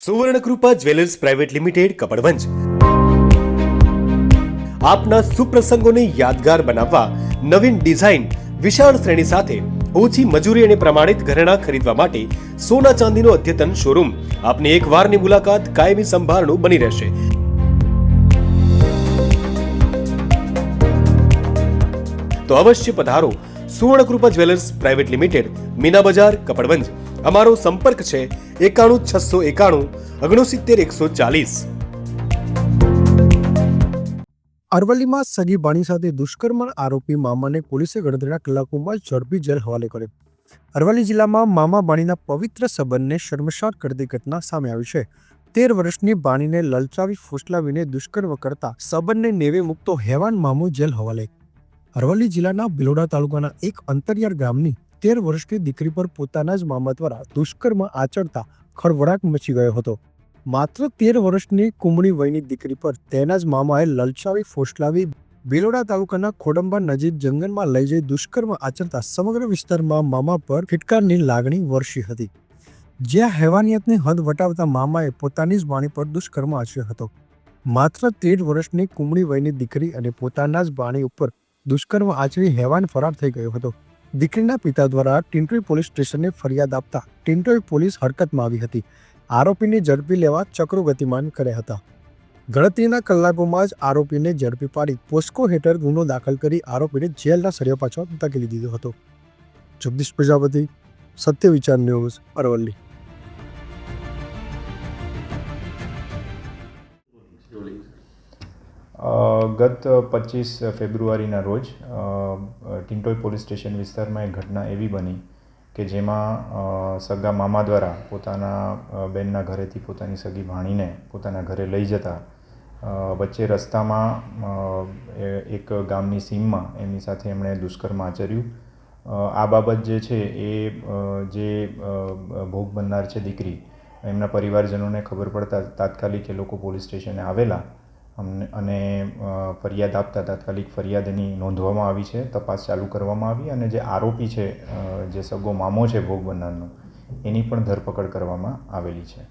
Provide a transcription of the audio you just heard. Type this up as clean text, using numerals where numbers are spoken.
Suvarnakrupa jewellers private limited Kapadvanj આપના સુપ્રસંગોને યાદગાર બનાવવા નવીન ડિઝાઇન વિશાળ શ્રેણી સાથે ઓછી મજૂરી અને પ્રમાણિત ઘરેણાં ખરીદવા માટે સોના ચાંદીનો અદ્યતન શોરૂમ આપની એક વારની મુલાકાત કાયમી સંભાળનું બની રહેશે। તો અવશ્ય પધારો Suvarnakrupa jewellers private limited, Meena બજાર, કપડવંજ। અમારો સંપર્ક છે 91 691 69 140। અરવલ્લીમાં સગી ભાણી સાથે દુષ્કર્મ આરોપી મામાને પોલીસે ગણતરીના કલાકોમાં ઝડપી જેલ હવાલે કર્યો। અરવલ્લી જિલ્લામાં મામા ભાણીના પવિત્ર સંબંધને શર્મસાર કરતી ઘટના સામે આવી છે। 13 વર્ષની ભાણીને લલચાવી ફોસલાવીને દુષ્કર્મ કરતા સંબંધને નેવે મૂકતો હેવાન મામો જેલ હવાલે। અરવલ્લી જિલ્લાના ભિલોડા તાલુકાના એક અંતરિયાળ ગામની 13 વર્ષની દીકરી પર પોતાના જ મામા દ્વારા દુષ્કર્મ આચરતા ખળભળાટ મચી ગયો હતો। માત્ર 13 વર્ષની કુમળી વયની દીકરી પર તેના જ મામાએ લલચાવી ફોસલાવી ભિલોડા તાલુકાના ખોડંબા નજીક જંગલમાં લઈ જઈ દુષ્કર્મ આચરતા સમગ્ર વિસ્તારમાં મામા પર ફિટકારની લાગણી વરસી હતી। જ્યાં હેવાનિયતની હદ વટાવતા મામાએ પોતાની જ ભાણી પર દુષ્કર્મ આચર્યો હતો। માત્ર 13 વર્ષની કુમળી વયની દીકરી અને પોતાના જ ભાણી ઉપર દુષ્કર્મ આચરી હેવાન ફરાર થઈ ગયો હતો। દીકરીના પિતા દ્વારા ટિન્ટોઈ પોલીસ સ્ટેશને ફરિયાદ આપતા ટિન્ટોઈ પોલીસ હરકતમાં આવી હતી। આરોપીને ઝડપી લેવા ચક્રો ગતિમાન કર્યા હતા। ગણતરીના કલાકોમાં જ આરોપીને ઝડપી પાડી પોસ્કો હેઠળ ગુનો દાખલ કરી આરોપીને જેલના સળિયા પાછળ ધકેલી દીધો હતો। જગદીશ પ્રજાપતિ, સત્ય વિચાર ન્યૂઝ, અરવલ્લી। ગત 25 ફેબ્રુઆરીના રોજ ટિન્ટોઈ પોલીસ સ્ટેશન વિસ્તારમાં એક ઘટના એવી બની કે જેમાં સગા મામા દ્વારા પોતાના બહેનના ઘરેથી પોતાની સગી ભાણીને પોતાના ઘરે લઈ જતા વચ્ચે રસ્તામાં એક ગામની સીમમાં એમની સાથે એમણે દુષ્કર્મ આચર્યું। આ બાબત જે છે એ જે ભોગ બનનાર છે દીકરી, એમના પરિવારજનોને ખબર પડતા તાત્કાલિક એ લોકો પોલીસ સ્ટેશને આવેલા અને ફરિયાદ આપતા તાત્કાલિક ફરિયાદ એની નોંધવામાં આવી છે, તપાસ ચાલુ કરવામાં આવી અને જે આરોપી છે, જે સગો મામો છે ભોગ બનનારનો, એની પણ ધરપકડ કરવામાં આવેલી છે।